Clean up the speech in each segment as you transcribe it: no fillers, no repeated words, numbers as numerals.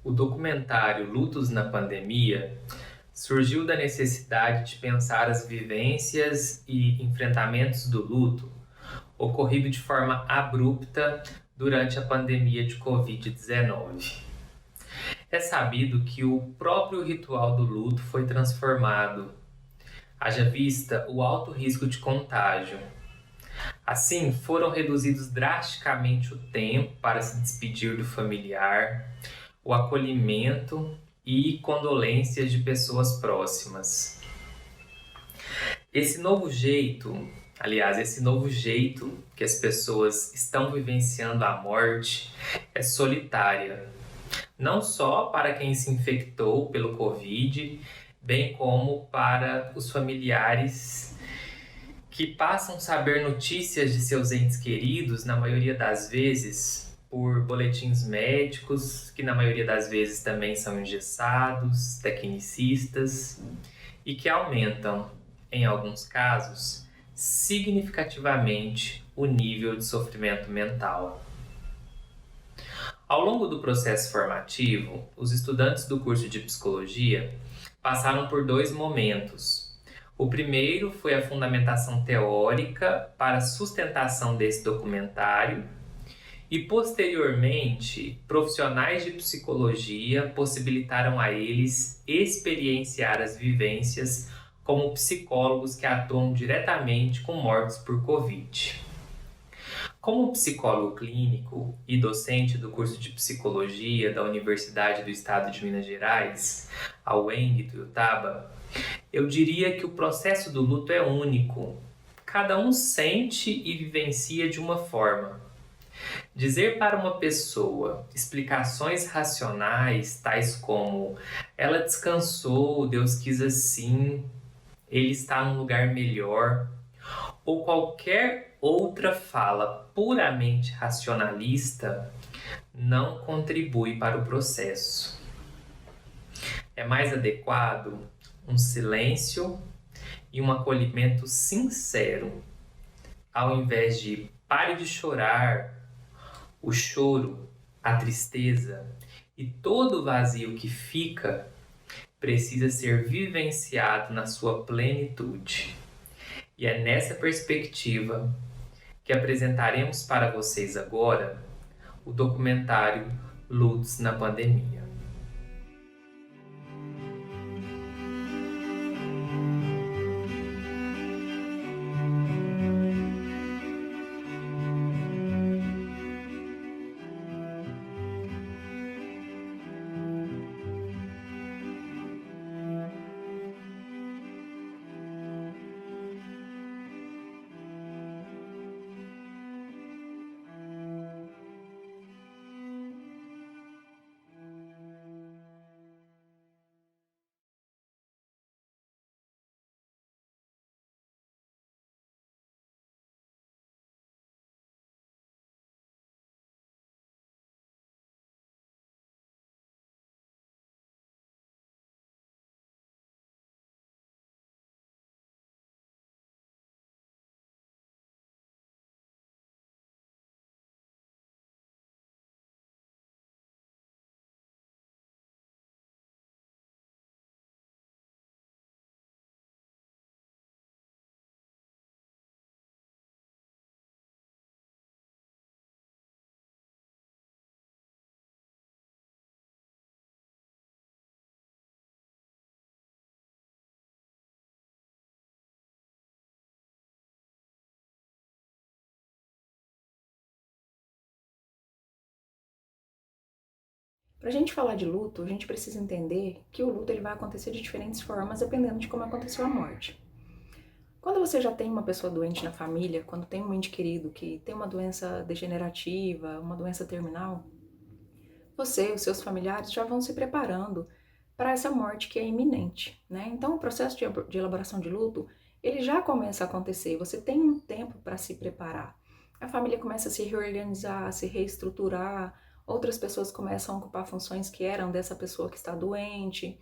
O documentário Lutos na Pandemia surgiu da necessidade de pensar as vivências e enfrentamentos do luto ocorrido de forma abrupta durante a pandemia de Covid-19. É sabido que o próprio ritual do luto foi transformado, haja vista o alto risco de contágio. Assim, foram reduzidos drasticamente o tempo para se despedir do familiar, o acolhimento e condolências de pessoas próximas. Esse novo jeito que as pessoas estão vivenciando a morte é solitária, não só para quem se infectou pelo Covid, bem como para os familiares que passam a saber notícias de seus entes queridos, na maioria das vezes, por boletins médicos, que na maioria das vezes também são engessados, tecnicistas, e que aumentam, em alguns casos, significativamente o nível de sofrimento mental. Ao longo do processo formativo, os estudantes do curso de psicologia passaram por dois momentos. O primeiro foi a fundamentação teórica para a sustentação desse documentário e, posteriormente, profissionais de psicologia possibilitaram a eles experienciar as vivências como psicólogos que atuam diretamente com mortos por Covid. Como psicólogo clínico e docente do curso de psicologia da Universidade do Estado de Minas Gerais, a UENG Tuiutaba, eu diria que o processo do luto é único. Cada um sente e vivencia de uma forma. Dizer para uma pessoa explicações racionais, tais como ela descansou, Deus quis assim, ele está num lugar melhor, ou qualquer outra fala puramente racionalista, não contribui para o processo. É mais adequado um silêncio e um acolhimento sincero, ao invés de pare de chorar, o choro, a tristeza e todo o vazio que fica precisa ser vivenciado na sua plenitude. E é nessa perspectiva que apresentaremos para vocês agora o documentário Lutos na Pandemia. Para a gente falar de luto, a gente precisa entender que o luto ele vai acontecer de diferentes formas dependendo de como aconteceu a morte. Quando você já tem uma pessoa doente na família, quando tem um ente querido que tem uma doença degenerativa, uma doença terminal, você e os seus familiares já vão se preparando para essa morte que é iminente, né? Então, o processo de elaboração de luto, ele já começa a acontecer, você tem um tempo para se preparar. A família começa a se reorganizar, a se reestruturar, outras pessoas começam a ocupar funções que eram dessa pessoa que está doente.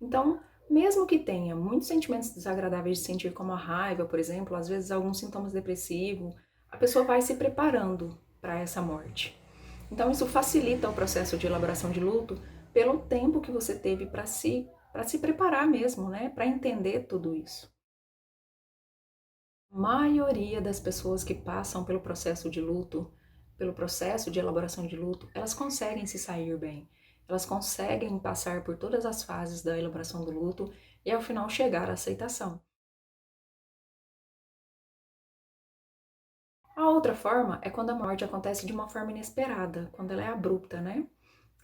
Então, mesmo que tenha muitos sentimentos desagradáveis de sentir, como a raiva, por exemplo, às vezes alguns sintomas depressivos, a pessoa vai se preparando para essa morte. Então isso facilita o processo de elaboração de luto, pelo tempo que você teve para se preparar mesmo, né, para entender tudo isso. A maioria das pessoas que passam pelo processo de luto, pelo processo de elaboração de luto, elas conseguem se sair bem. Elas conseguem passar por todas as fases da elaboração do luto e ao final chegar à aceitação. A outra forma é quando a morte acontece de uma forma inesperada, quando ela é abrupta, né?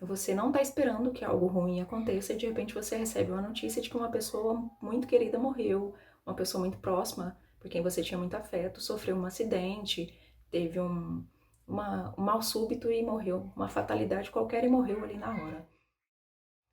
Você não está esperando que algo ruim aconteça e de repente você recebe uma notícia de que uma pessoa muito querida morreu, uma pessoa muito próxima, por quem você tinha muito afeto, sofreu um acidente, teve um mal súbito e morreu, uma fatalidade qualquer e morreu ali na hora.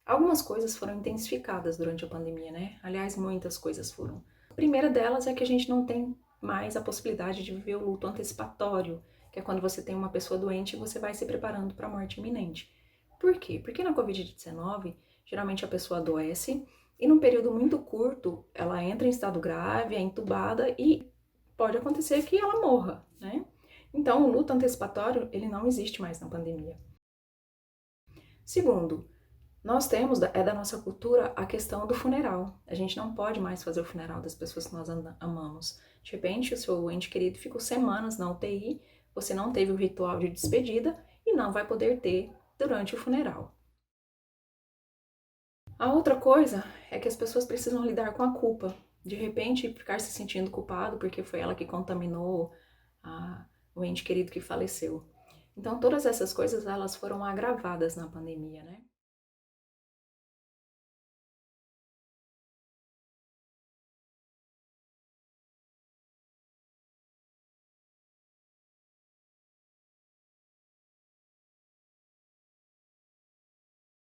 Algumas coisas foram intensificadas durante a pandemia, né? Aliás, muitas coisas foram. A primeira delas é que a gente não tem mais a possibilidade de viver o luto antecipatório, que é quando você tem uma pessoa doente e você vai se preparando para a morte iminente. Por quê? Porque na Covid-19, geralmente a pessoa adoece e num período muito curto ela entra em estado grave, é entubada e pode acontecer que ela morra, né? Então, o luto antecipatório, ele não existe mais na pandemia. Segundo, nós temos, é da nossa cultura, a questão do funeral. A gente não pode mais fazer o funeral das pessoas que nós amamos. De repente, o seu ente querido ficou semanas na UTI, você não teve o ritual de despedida e não vai poder ter durante o funeral. A outra coisa é que as pessoas precisam lidar com a culpa. De repente, ficar se sentindo culpado porque foi ela que contaminou o ente querido que faleceu. Então, todas essas coisas, elas foram agravadas na pandemia, né?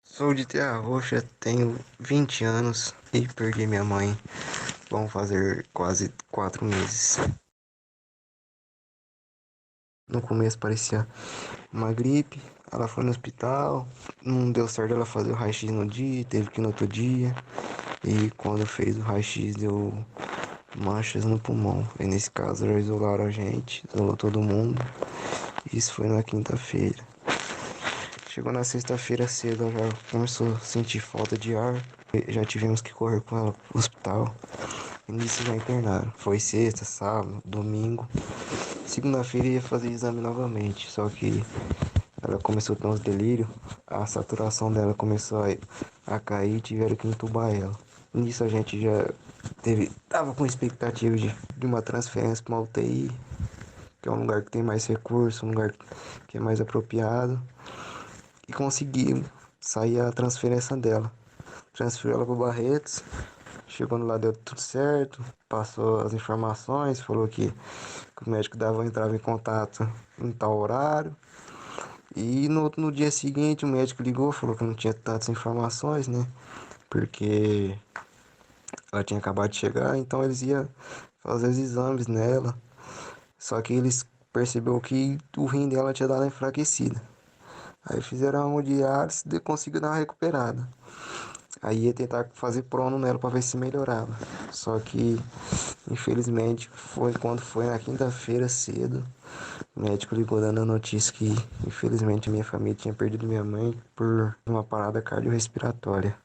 Sou de Terra Roxa, tenho 20 anos e perdi minha mãe. Vão fazer quase 4 meses. No começo parecia uma gripe, ela foi no hospital, não deu certo ela fazer o raio-x no dia, teve que ir no outro dia. E quando fez o raio-x deu manchas no pulmão. E nesse caso já isolaram a gente, isolou todo mundo. Isso foi na quinta-feira. Chegou na sexta-feira cedo, ela já começou a sentir falta de ar. Já tivemos que correr com ela pro hospital. E nisso já internaram. Foi sexta, sábado, domingo. Segunda-feira ia fazer exame novamente. Só que ela começou a ter uns delírios. A saturação dela começou a cair e tiveram que entubar ela. Nisso a gente já tava com expectativa de uma transferência para uma UTI, que é um lugar que tem mais recursos, um lugar que é mais apropriado. E conseguimos sair a transferência dela. Transferiu ela para Barretos. Chegando lá deu tudo certo. Passou as informações. Falou que o médico entrava em contato em tal horário. E no dia seguinte o médico ligou. Falou que não tinha tantas informações, né? Porque ela tinha acabado de chegar. Então eles iam fazer os exames nela. Só que eles percebeu que o rim dela tinha dado uma enfraquecida. Aí fizeram a hemodiálise e conseguiu dar uma recuperada. Aí ia tentar fazer prono nela para ver se melhorava. Só que, infelizmente, foi quando foi na quinta-feira cedo. O médico ligou dando a notícia que, infelizmente, minha família tinha perdido minha mãe por uma parada cardiorrespiratória.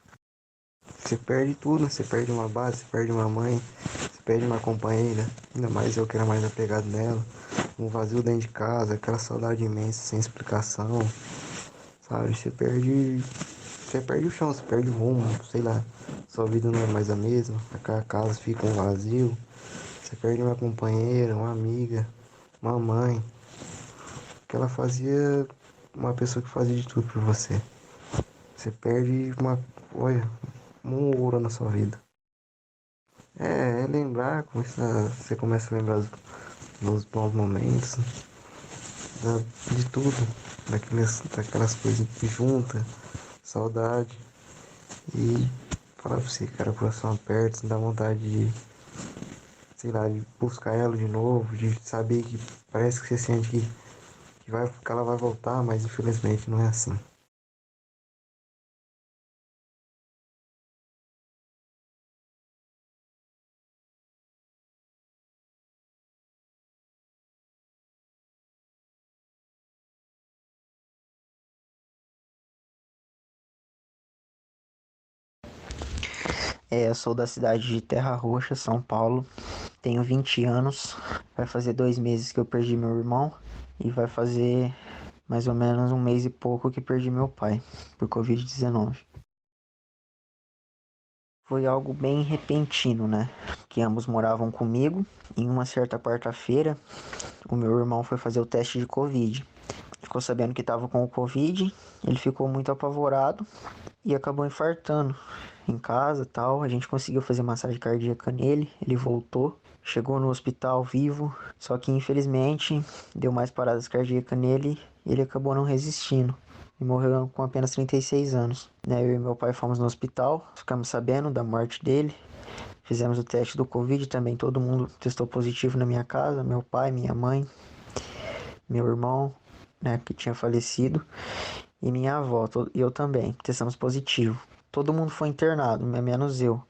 Você perde tudo, você perde uma base, você perde uma mãe, você perde uma companheira. Ainda mais eu que era mais apegado nela. Um vazio dentro de casa, aquela saudade imensa, sem explicação. Sabe, você perde o chão, você perde o rumo, sei lá. Sua vida não é mais a mesma, a casa fica um vazio. Você perde uma companheira, uma amiga, uma mãe. Que ela fazia, uma pessoa que fazia de tudo por você. Você perde olha, um ouro na sua vida. É lembrar, você começa a lembrar dos bons momentos, de tudo, daquelas coisas que junta, saudade. E falar pra você, cara, o coração aperta, dá vontade de, sei lá, de buscar ela de novo, de saber que parece que você sente que ela vai voltar, mas infelizmente não é assim. Eu sou da cidade de Terra Roxa, São Paulo. Tenho 20 anos. Vai fazer 2 meses que eu perdi meu irmão. E vai fazer mais ou menos 1 mês e pouco que perdi meu pai por Covid-19. Foi algo bem repentino, né? Que ambos moravam comigo. Em uma certa quarta-feira, o meu irmão foi fazer o teste de Covid. Ficou sabendo que estava com o Covid. Ele ficou muito apavorado e acabou infartando em casa e tal. A gente conseguiu fazer massagem cardíaca nele. Ele voltou. Chegou no hospital vivo. Só que infelizmente deu mais paradas cardíacas nele. E ele acabou não resistindo. E morreu com apenas 36 anos. Eu e meu pai fomos no hospital, ficamos sabendo da morte dele. Fizemos o teste do Covid também, todo mundo testou positivo na minha casa. Meu pai, minha mãe, meu irmão, que tinha falecido. E minha avó, e eu também, testamos positivo. Todo mundo foi internado, menos eu.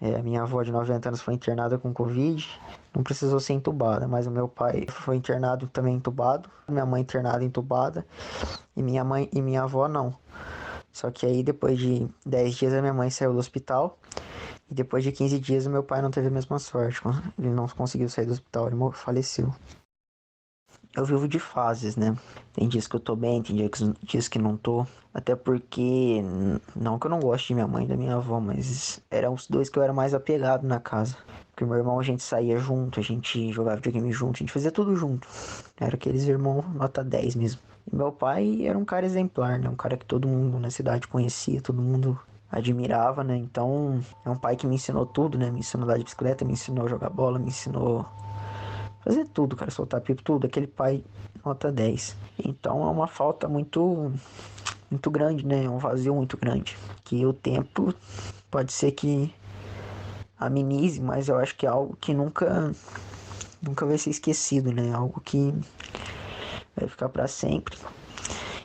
A minha avó de 90 anos foi internada com Covid, não precisou ser entubada, mas o meu pai foi internado também entubado, minha mãe internada entubada, e minha mãe e minha avó não. Só que aí depois de 10 dias a minha mãe saiu do hospital, e depois de 15 dias o meu pai não teve a mesma sorte, ele não conseguiu sair do hospital, ele faleceu. Eu vivo de fases, né? Tem dias que eu tô bem, tem dias que não tô. Até porque, não que eu não goste de minha mãe e da minha avó, mas eram os dois que eu era mais apegado na casa. Porque meu irmão, a gente saía junto, a gente jogava videogame junto, a gente fazia tudo junto. Era aqueles irmãos nota 10 mesmo. E meu pai era um cara exemplar, né? Um cara que todo mundo na cidade conhecia, todo mundo admirava, né? Então, é um pai que me ensinou tudo, né? Me ensinou a andar de bicicleta, me ensinou a jogar bola, me ensinou fazer tudo, cara, soltar pipo, tudo. Aquele pai nota 10. Então é uma falta muito grande, né? É um vazio muito grande. Que o tempo pode ser que amenize, mas eu acho que é algo que nunca vai ser esquecido, né? Algo que vai ficar para sempre.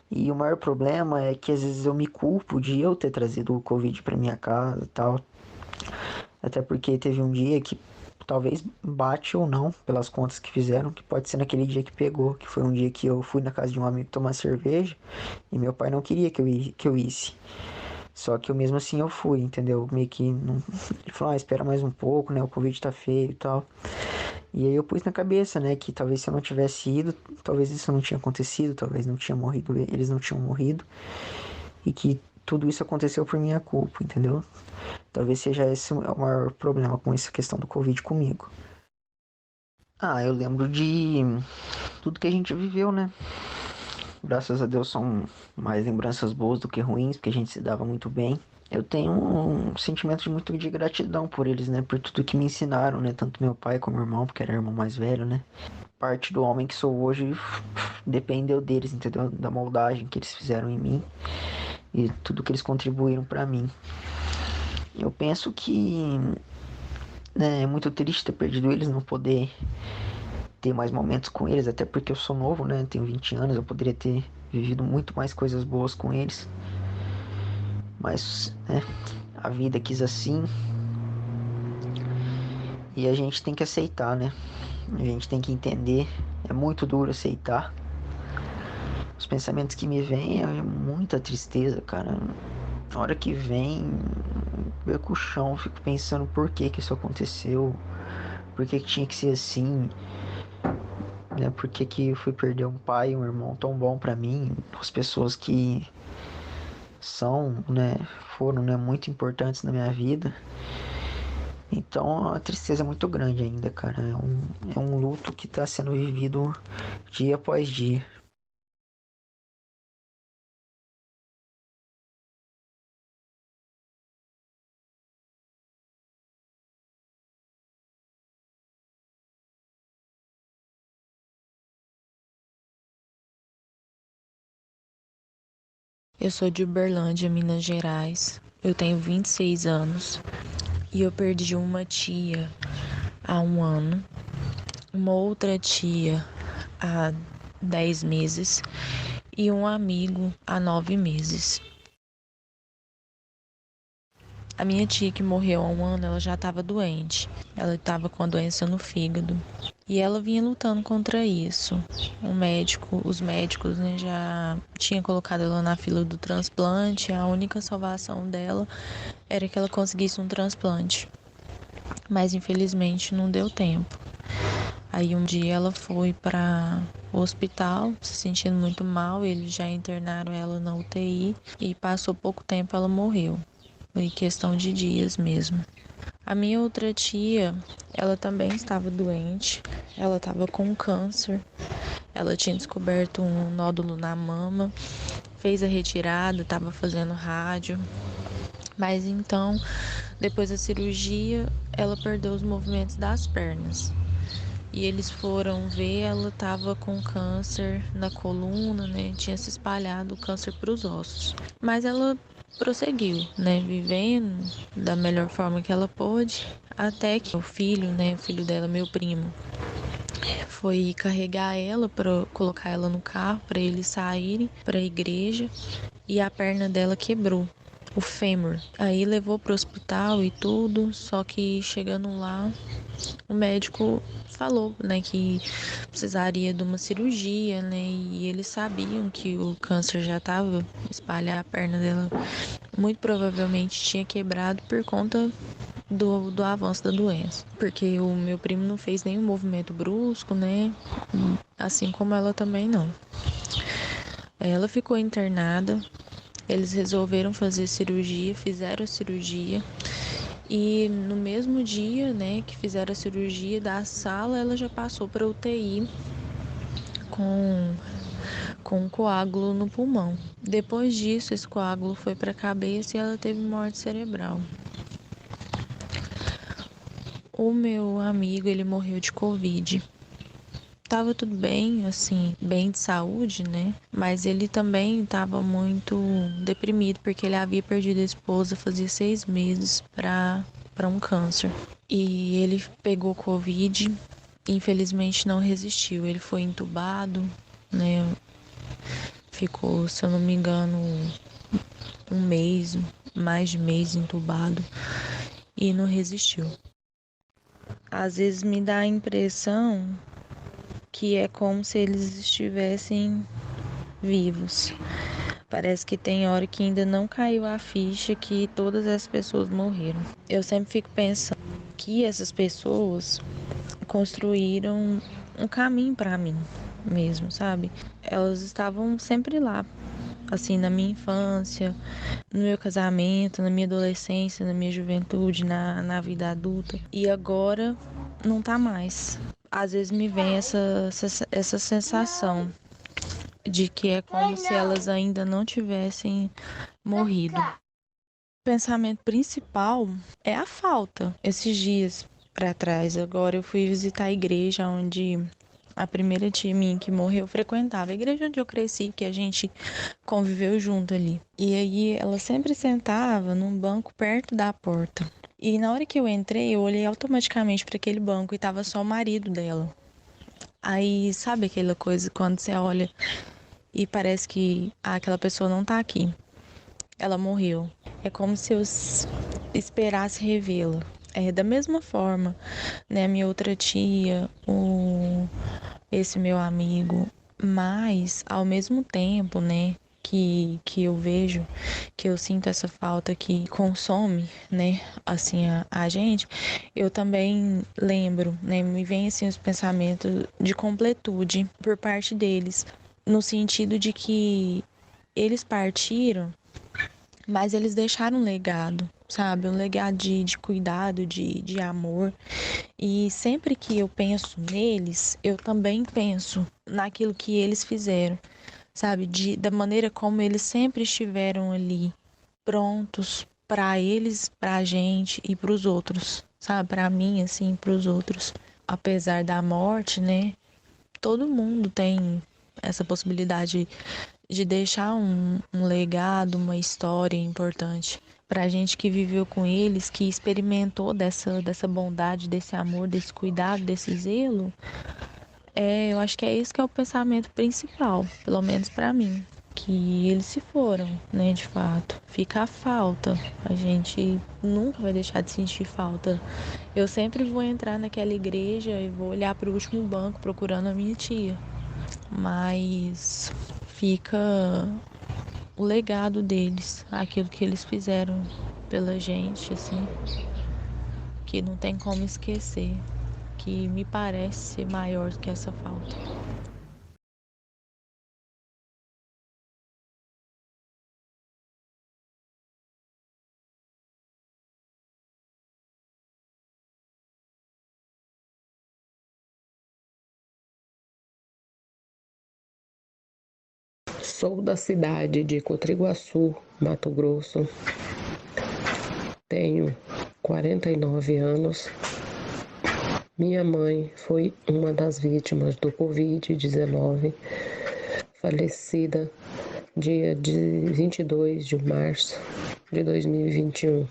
E o maior problema é que às vezes eu me culpo de eu ter trazido o Covid para minha casa e tal. Até porque teve um dia que talvez bate ou não, pelas contas que fizeram, que pode ser naquele dia que pegou, que foi um dia que eu fui na casa de um amigo tomar cerveja e meu pai não queria que eu isse. Só que eu mesmo assim eu fui, entendeu? Meio que não... Ele falou, espera mais um pouco, né? O Covid tá feio e tal. E aí eu pus na cabeça, né, que talvez se eu não tivesse ido, talvez isso não tinha acontecido, talvez não tinha morrido, eles não tinham morrido. E que tudo isso aconteceu por minha culpa, entendeu? Talvez seja esse o maior problema com essa questão do Covid comigo. Eu lembro de tudo que a gente viveu, né? Graças a Deus são mais lembranças boas do que ruins, porque a gente se dava muito bem. Eu tenho um sentimento muito de gratidão por eles, né? Por tudo que me ensinaram, né? Tanto meu pai como meu irmão, porque era irmão mais velho, né? Parte do homem que sou hoje dependeu deles, entendeu? Da moldagem que eles fizeram em mim e tudo que eles contribuíram para mim. Eu penso que é muito triste ter perdido eles, não poder ter mais momentos com eles, até porque eu sou novo, né? Tenho 20 anos, eu poderia ter vivido muito mais coisas boas com eles. Mas, a vida quis assim. E a gente tem que aceitar, né? A gente tem que entender. É muito duro aceitar. Os pensamentos que me vêm é muita tristeza, cara. Na hora que vem, eu perco o chão, fico pensando por que isso aconteceu, por que tinha que ser assim, né? Por que eu fui perder um pai e um irmão tão bom pra mim, as pessoas que são, né, foram, né, muito importantes na minha vida. Então a tristeza é muito grande ainda, cara. É um luto que tá sendo vivido dia após dia. Eu sou de Uberlândia, Minas Gerais. Eu tenho 26 anos e eu perdi uma tia há 1 ano, uma outra tia há 10 meses e um amigo há 9 meses. A minha tia que morreu há 1 ano, ela já estava doente. Ela estava com a doença no fígado. E ela vinha lutando contra isso. Os médicos, né, já tinham colocado ela na fila do transplante. A única salvação dela era que ela conseguisse um transplante. Mas infelizmente não deu tempo. Aí um dia ela foi para o hospital, se sentindo muito mal, eles já internaram ela na UTI e passou pouco tempo ela morreu. Foi questão de dias mesmo. A minha outra tia, ela também estava doente, ela estava com câncer, ela tinha descoberto um nódulo na mama, fez a retirada, estava fazendo rádio, mas então, depois da cirurgia, ela perdeu os movimentos das pernas. E eles foram ver, ela estava com câncer na coluna, né? Tinha se espalhado o câncer para os ossos. Mas ela prosseguiu, né? Vivendo da melhor forma que ela pôde, até que o filho, né? O filho dela, meu primo, foi carregar ela para colocar ela no carro para eles saírem para a igreja e a perna dela quebrou. O fêmur. Aí levou pro hospital e tudo, só que chegando lá, o médico falou, né, que precisaria de uma cirurgia, né, e eles sabiam que o câncer já estava espalhado, a perna dela muito provavelmente tinha quebrado por conta do avanço da doença, porque o meu primo não fez nenhum movimento brusco, né, assim como ela também não. Ela ficou internada, eles resolveram fazer cirurgia, fizeram a cirurgia. E no mesmo dia, né, que fizeram a cirurgia da sala, ela já passou para UTI com um coágulo no pulmão. Depois disso, esse coágulo foi para a cabeça e ela teve morte cerebral. O meu amigo, ele morreu de Covid. Tava tudo bem, assim, bem de saúde, né? Mas ele também estava muito deprimido porque ele havia perdido a esposa fazia 6 meses para um câncer. E ele pegou Covid, infelizmente não resistiu. Ele foi entubado, né? Ficou, se eu não me engano, um mês, mais de mês entubado e não resistiu. Às vezes me dá a impressão que é como se eles estivessem vivos. Parece que tem hora que ainda não caiu a ficha que todas as pessoas morreram. Eu sempre fico pensando que essas pessoas construíram um caminho para mim mesmo, sabe? Elas estavam sempre lá, assim, na minha infância, no meu casamento, na minha adolescência, na minha juventude, na vida adulta. E agora não tá mais. Às vezes me vem essa sensação de que é como se elas ainda não tivessem morrido. O pensamento principal é a falta. Esses dias para trás, agora eu fui visitar a igreja onde a primeira tia minha que morreu frequentava, a igreja onde eu cresci, que a gente conviveu junto ali. E aí ela sempre sentava num banco perto da porta. E na hora que eu entrei, eu olhei automaticamente para aquele banco e tava só o marido dela. Aí, sabe aquela coisa quando você olha e parece que aquela pessoa não tá aqui. Ela morreu. É como se eu esperasse revê-la. É da mesma forma, né? A minha outra tia, esse meu amigo. Mas, ao mesmo tempo, né? Que eu vejo, que eu sinto essa falta que consome, né, assim, a gente, eu também lembro, né, me vem assim os pensamentos de completude por parte deles, no sentido de que eles partiram, mas eles deixaram um legado, sabe, um legado de cuidado, de amor, e sempre que eu penso neles, eu também penso naquilo que eles fizeram, sabe, da maneira como eles sempre estiveram ali, prontos para eles, para a gente e para os outros, sabe, para mim, assim, para os outros. Apesar da morte, né, todo mundo tem essa possibilidade de deixar um legado, uma história importante. Para a gente que viveu com eles, que experimentou dessa bondade, desse amor, desse cuidado, desse zelo, eu acho que é esse que é o pensamento principal, pelo menos para mim, que eles se foram, né, de fato. Fica a falta. A gente nunca vai deixar de sentir falta. Eu sempre vou entrar naquela igreja e vou olhar para o último banco procurando a minha tia. Mas fica o legado deles, aquilo que eles fizeram pela gente, assim, que não tem como esquecer, que me parece ser maior do que essa falta. Sou da cidade de Cotriguaçu, Mato Grosso. Tenho 49 anos. Minha mãe foi uma das vítimas do Covid-19, falecida dia 22 de março de 2021.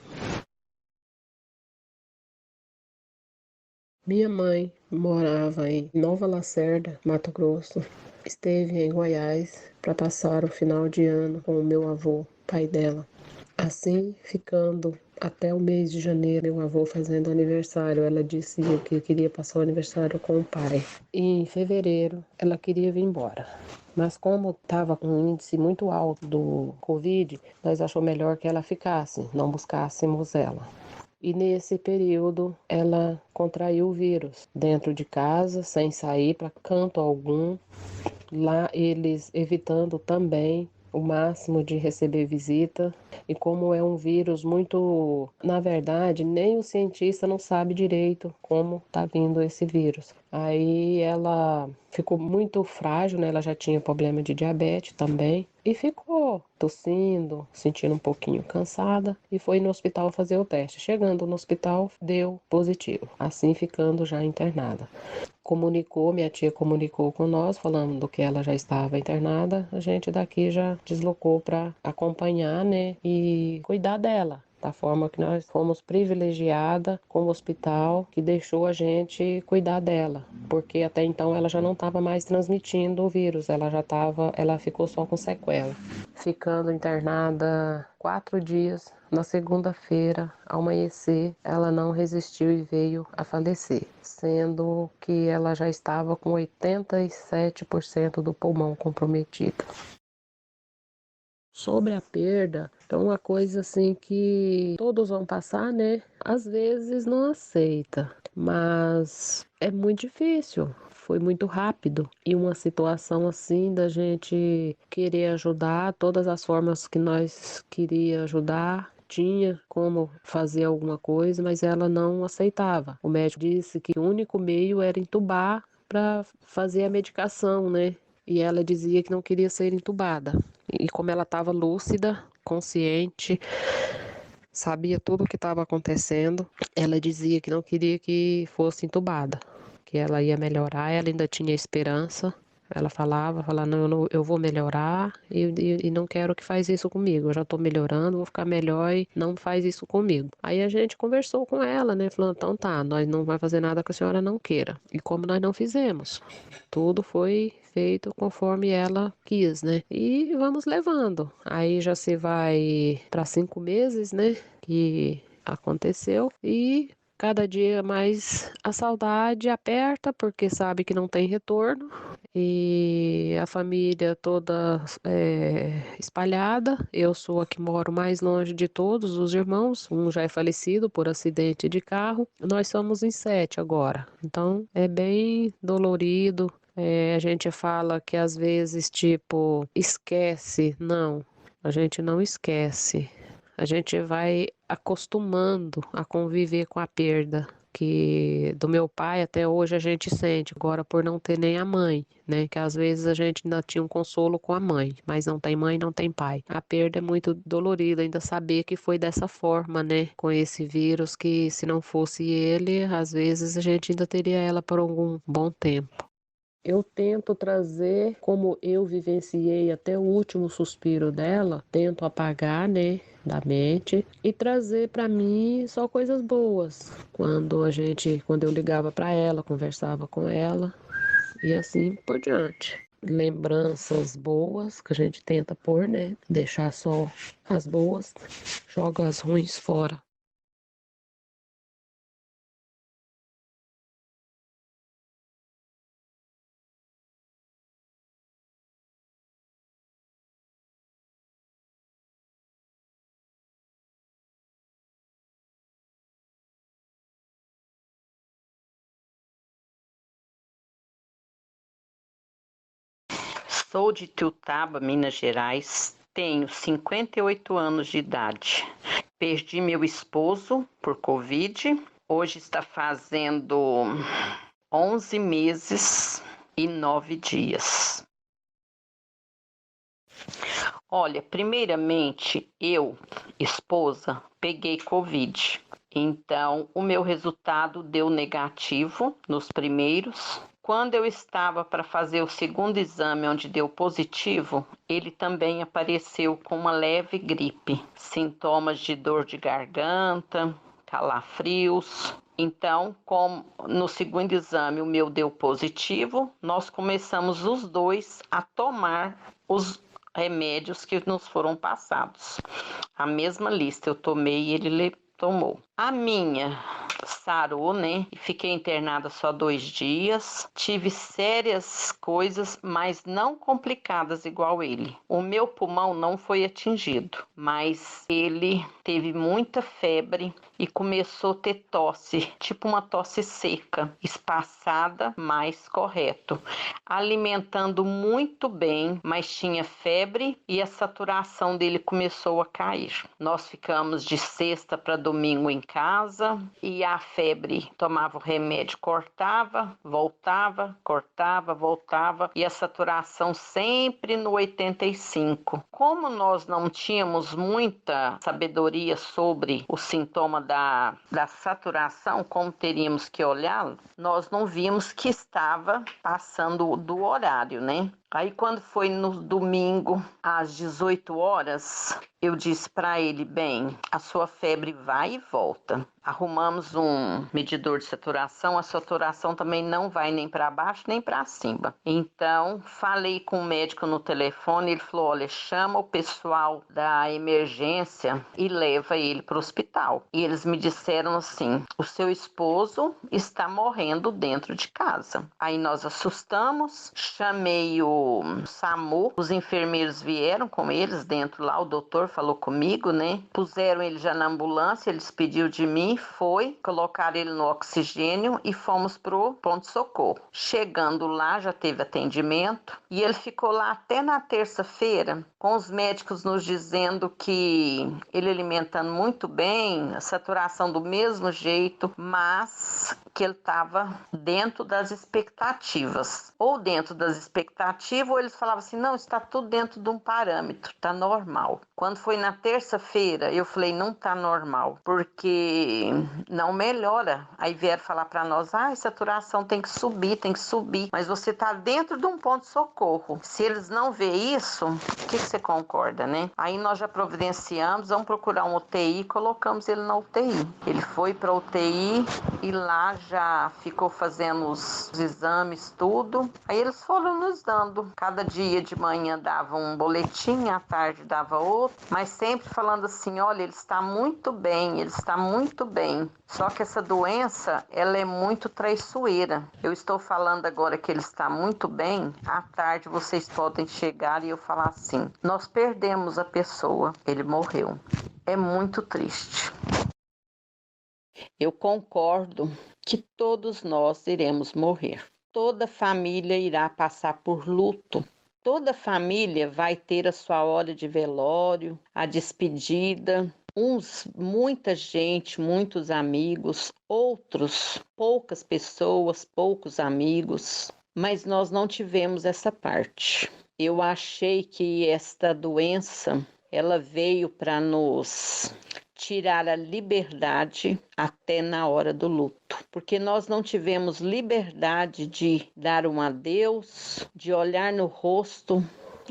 Minha mãe morava em Nova Lacerda, Mato Grosso. Esteve em Goiás para passar o final de ano com o meu avô, pai dela. Assim, ficando até o mês de janeiro, meu avô fazendo aniversário, ela disse que queria passar o aniversário com o pai. E em fevereiro, ela queria vir embora. Mas como estava com um índice muito alto do Covid, nós achamos melhor que ela ficasse, não buscássemos ela. E nesse período ela contraiu o vírus dentro de casa, sem sair para canto algum. Lá eles evitando também o máximo de receber visita. E como é um vírus muito, na verdade, nem o cientista não sabe direito como está vindo esse vírus. Aí ela ficou muito frágil, né? Ela já tinha problema de diabetes também. E ficou tossindo, sentindo um pouquinho cansada e foi no hospital fazer o teste. Chegando no hospital, deu positivo, assim ficando já internada. Minha tia comunicou com nós, falando que ela já estava internada. A gente daqui já deslocou para acompanhar, né, e cuidar dela. Da forma que nós fomos privilegiadas com o hospital que deixou a gente cuidar dela, porque até então ela já não estava mais transmitindo o vírus, ela ficou só com sequela. Ficando internada 4 dias, na segunda-feira, ao amanhecer, ela não resistiu e veio a falecer, sendo que ela já estava com 87% do pulmão comprometido. Sobre a perda, é uma coisa assim que todos vão passar, né? Às vezes não aceita, mas é muito difícil. Foi muito rápido e uma situação assim da gente querer ajudar, todas as formas que nós queria ajudar, tinha como fazer alguma coisa, mas ela não aceitava. O médico disse que o único meio era entubar para fazer a medicação, né? E ela dizia que não queria ser entubada. E como ela estava lúcida, consciente, sabia tudo o que estava acontecendo, ela dizia que não queria que fosse entubada, que ela ia melhorar, ela ainda tinha esperança. Ela falava, não, eu vou melhorar e não quero que faz isso comigo. Eu já estou melhorando, vou ficar melhor e não faz isso comigo. Aí a gente conversou com ela, né? Falando, então tá, nós não vamos fazer nada que a senhora não queira. E como nós não fizemos, tudo foi feito conforme ela quis, né? E vamos levando. Aí já se vai para 5 meses, né? Que aconteceu e cada dia mais a saudade aperta, porque sabe que não tem retorno. E a família toda espalhada. Eu sou a que moro mais longe de todos os irmãos. Um já é falecido por acidente de carro. Nós somos em 7 agora. Então é bem dolorido. A gente fala que às vezes, tipo, esquece. Não, a gente não esquece. A gente vai acostumando a conviver com a perda, que do meu pai até hoje a gente sente, agora por não ter nem a mãe, né? Que às vezes a gente ainda tinha um consolo com a mãe, mas não tem mãe, não tem pai. A perda é muito dolorida, ainda saber que foi dessa forma, né? Com esse vírus, que se não fosse ele, às vezes a gente ainda teria ela por algum bom tempo. Eu tento trazer como eu vivenciei até o último suspiro dela, tento apagar, né, da mente e trazer para mim só coisas boas. Quando eu ligava para ela, conversava com ela e assim por diante. lembranças boas que a gente tenta pôr, né? Deixar só as boas, joga as ruins fora. Sou de Tiltaba, Minas Gerais. Tenho 58 anos de idade. Perdi meu esposo por Covid. Hoje está fazendo 11 meses e 9 dias. Olha, primeiramente, eu, esposa, peguei Covid. Então, o meu resultado deu negativo nos primeiros. Quando eu estava para fazer o segundo exame, onde deu positivo, ele também apareceu com uma leve gripe, sintomas de dor de garganta, calafrios. Então, como no segundo exame o meu deu positivo, nós começamos os dois a tomar os remédios que nos foram passados. A mesma lista eu tomei e ele tomou. A minha sarou, né? Fiquei internada só 2 dias. Tive sérias coisas, mas não complicadas igual ele. O meu pulmão não foi atingido, mas ele teve muita febre e começou a ter tosse, tipo uma tosse seca, espaçada, mas correto. Alimentando muito bem, mas tinha febre e a saturação dele começou a cair. Nós ficamos de sexta para domingo em casa e a febre, tomava o remédio, cortava, voltava, cortava, voltava e a saturação sempre no 85. Como nós não tínhamos muita sabedoria sobre o sintoma da saturação, como teríamos que olhar, nós não vimos que estava passando do horário, né? Aí quando foi no domingo, às 18 horas, eu disse para ele, bem, a sua febre vai e volta. Arrumamos um medidor de saturação, a saturação também não vai nem para baixo nem para cima. Então, falei com o médico no telefone, ele falou, olha, chama o pessoal da emergência e leva ele para o hospital. E eles me disseram assim, o seu esposo está morrendo dentro de casa. Aí nós assustamos, chamei o SAMU, os enfermeiros vieram com eles dentro lá, o doutor falou comigo, né? Puseram ele já na ambulância, eles pediu de mim, foi, colocaram ele no oxigênio e fomos pro ponto-socorro. Chegando lá, já teve atendimento e ele ficou lá até na terça-feira, com os médicos nos dizendo que ele alimentando muito bem, a saturação do mesmo jeito, mas que ele estava dentro das expectativas. Ou dentro das expectativas, ou eles falavam assim, não, está tudo dentro de um parâmetro, está normal. Quando foi na terça-feira, eu falei, não está normal, porque não melhora. Aí vieram falar para nós, a saturação tem que subir, mas você está dentro de um ponto-socorro. Se eles não vê isso, o que você concorda, né? Aí nós já providenciamos, vamos procurar um UTI e colocamos ele na UTI. Ele foi para UTI e lá já ficou fazendo os exames, tudo. Aí eles foram nos dando. Cada dia de manhã dava um boletim, à tarde dava outro, mas sempre falando assim, olha, ele está muito bem, ele está muito bem. Só que essa doença, ela é muito traiçoeira. Eu estou falando agora que ele está muito bem, à tarde vocês podem chegar e eu falar assim, nós perdemos a pessoa, ele morreu. É muito triste. Eu concordo que todos nós iremos morrer. Toda família irá passar por luto. Toda família vai ter a sua hora de velório, a despedida. Muita gente, muitos amigos, outros, poucas pessoas, poucos amigos. Mas nós não tivemos essa parte. Eu achei que esta doença, ela veio para nos tirar a liberdade até na hora do luto, porque nós não tivemos liberdade de dar um adeus, de olhar no rosto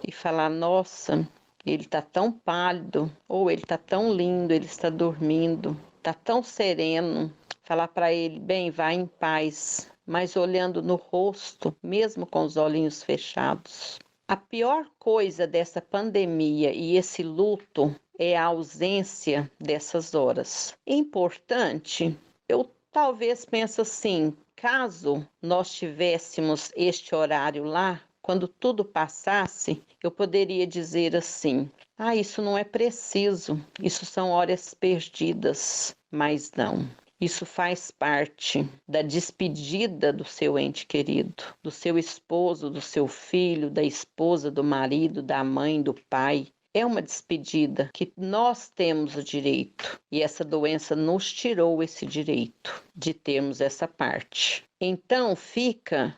e falar, nossa, ele está tão pálido, ou ele está tão lindo, ele está dormindo, está tão sereno. Falar para ele, bem, vá em paz, mas olhando no rosto, mesmo com os olhinhos fechados. A pior coisa dessa pandemia e esse luto é a ausência dessas horas. Importante, eu talvez pense assim, caso nós tivéssemos este horário lá, quando tudo passasse, eu poderia dizer assim: ah, isso não é preciso, isso são horas perdidas. Mas não. Isso faz parte da despedida do seu ente querido, do seu esposo, do seu filho, da esposa, do marido, da mãe, do pai. É uma despedida que nós temos o direito e essa doença nos tirou esse direito de termos essa parte. Então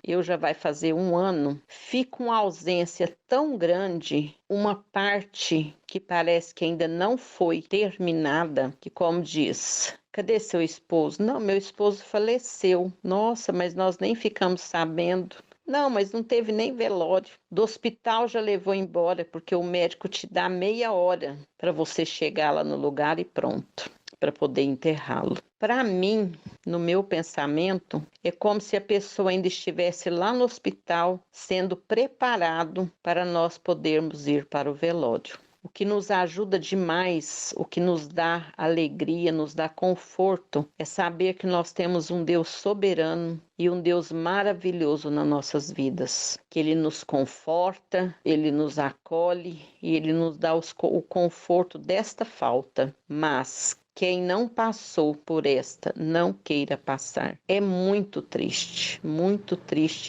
eu já vai fazer 1 ano, fica uma ausência tão grande, uma parte que parece que ainda não foi terminada, que como diz, cadê seu esposo? Não, meu esposo faleceu. Nossa, mas nós nem ficamos sabendo. Não, mas não teve nem velório. Do hospital já levou embora, porque o médico te dá meia hora para você chegar lá no lugar e pronto, para poder enterrá-lo. Para mim, no meu pensamento, é como se a pessoa ainda estivesse lá no hospital, sendo preparado para nós podermos ir para o velório. O que nos ajuda demais, o que nos dá alegria, nos dá conforto, é saber que nós temos um Deus soberano e um Deus maravilhoso nas nossas vidas. Que Ele nos conforta, Ele nos acolhe e Ele nos dá o conforto desta falta. Mas quem não passou por esta, não queira passar. É muito triste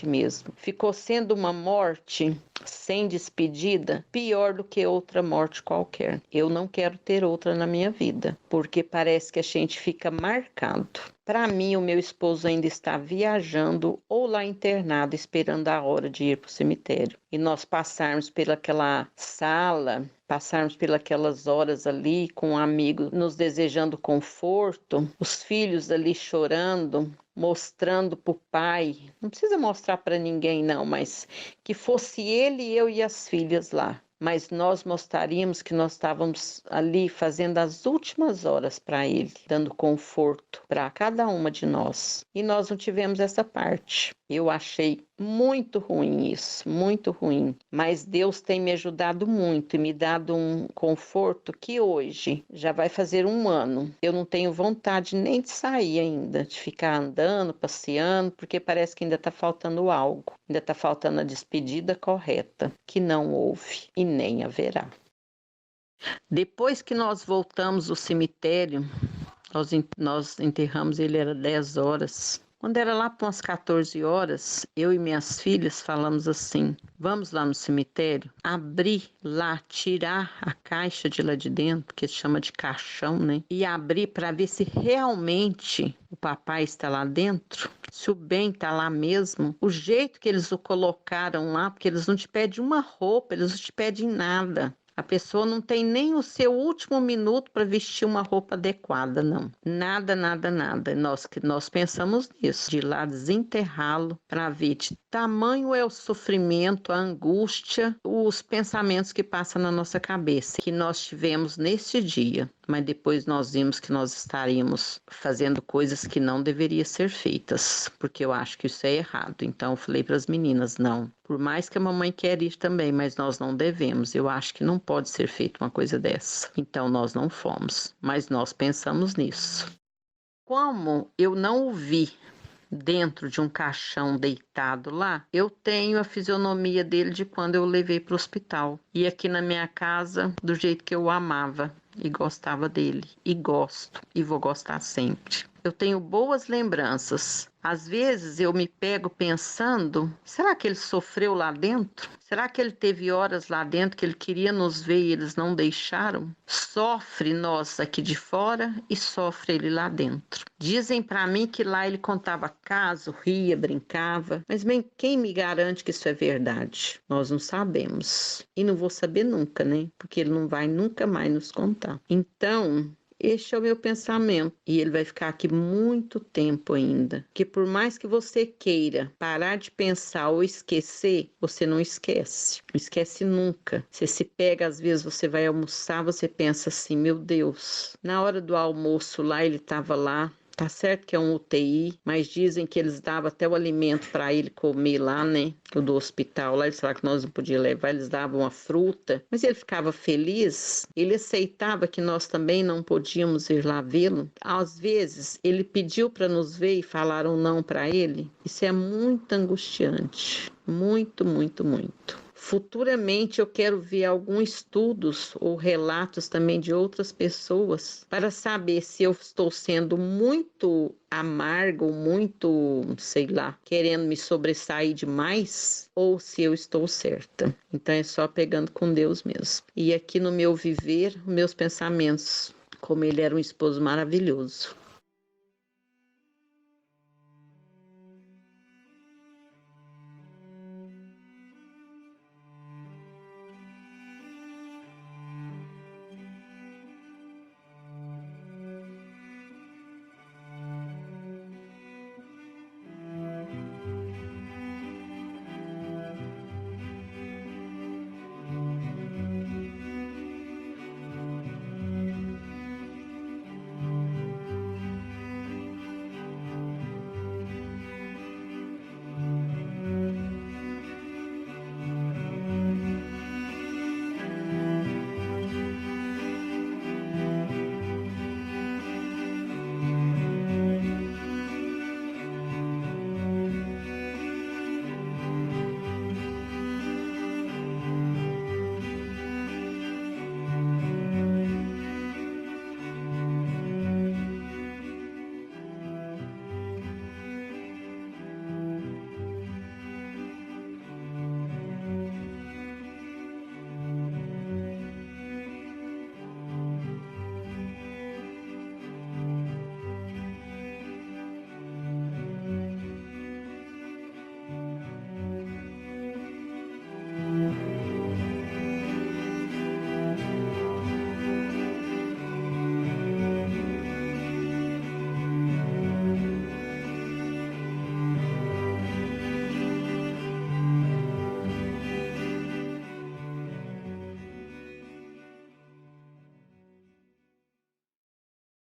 mesmo. Ficou sendo uma morte sem despedida, pior do que outra morte qualquer. Eu não quero ter outra na minha vida, porque parece que a gente fica marcado. Para mim, o meu esposo ainda está viajando ou lá internado, esperando a hora de ir para o cemitério. E nós passarmos pelaquela sala, passarmos pelas horas ali com um amigo nos desejando conforto, os filhos ali chorando, mostrando para o pai, não precisa mostrar para ninguém não, mas que fosse ele, eu e as filhas lá. Mas nós mostraríamos que nós estávamos ali fazendo as últimas horas para ele, dando conforto para cada uma de nós. E nós não tivemos essa parte. Eu achei muito ruim isso, muito ruim. Mas Deus tem me ajudado muito e me dado um conforto que hoje já vai fazer 1 ano. Eu não tenho vontade nem de sair ainda, de ficar andando, passeando, porque parece que ainda está faltando algo. Ainda está faltando a despedida correta, que não houve e nem haverá. Depois que nós voltamos do cemitério, nós enterramos ele, era 10 horas. Quando era lá para umas 14 horas, eu e minhas filhas falamos assim: vamos lá no cemitério, abrir lá, tirar a caixa de lá de dentro, que se chama de caixão, né? E abrir para ver se realmente o papai está lá dentro, se o bem está lá mesmo. O jeito que eles o colocaram lá, porque eles não te pedem uma roupa, eles não te pedem nada. A pessoa não tem nem o seu último minuto para vestir uma roupa adequada, não. Nada, nada, nada. Nós pensamos nisso, de ir lá desenterrá-lo para ver de tamanho é o sofrimento, a angústia, os pensamentos que passam na nossa cabeça, que nós tivemos neste dia. Mas depois nós vimos que nós estaríamos fazendo coisas que não deveriam ser feitas, porque eu acho que isso é errado. Então eu falei para as meninas, não. Por mais que a mamãe quer ir também, mas nós não devemos. Eu acho que não pode ser feita uma coisa dessa. Então nós não fomos, mas nós pensamos nisso. Como eu não o vi dentro de um caixão deitado lá, eu tenho a fisionomia dele de quando eu o levei para o hospital. E aqui na minha casa, do jeito que eu o amava e gostava dele. E gosto, e vou gostar sempre. Eu tenho boas lembranças. Às vezes eu me pego pensando, será que ele sofreu lá dentro? Será que ele teve horas lá dentro que ele queria nos ver e eles não deixaram? Sofre nós aqui de fora e sofre ele lá dentro. Dizem para mim que lá ele contava caso, ria, brincava, mas bem, quem me garante que isso é verdade? Nós não sabemos. E não vou saber nunca, né? Porque ele não vai nunca mais nos contar. Então, este é o meu pensamento e ele vai ficar aqui muito tempo ainda. Que por mais que você queira parar de pensar ou esquecer, você não esquece. Não esquece nunca. Você se pega, às vezes você vai almoçar, você pensa assim, meu Deus, na hora do almoço lá ele estava lá, Tá certo que é um UTI, mas dizem que eles davam até o alimento para ele comer lá, né? O do hospital lá, eles falaram que nós não podíamos levar, eles davam a fruta. Mas ele ficava feliz, ele aceitava que nós também não podíamos ir lá vê-lo. Às vezes, ele pediu para nos ver e falaram não para ele. Isso é muito angustiante. Muito, muito, muito. Futuramente eu quero ver alguns estudos ou relatos também de outras pessoas para saber se eu estou sendo muito amargo, muito, sei lá, querendo me sobressair demais ou se eu estou certa. Então é só pegando com Deus mesmo. E aqui no meu viver, meus pensamentos, como ele era um esposo maravilhoso.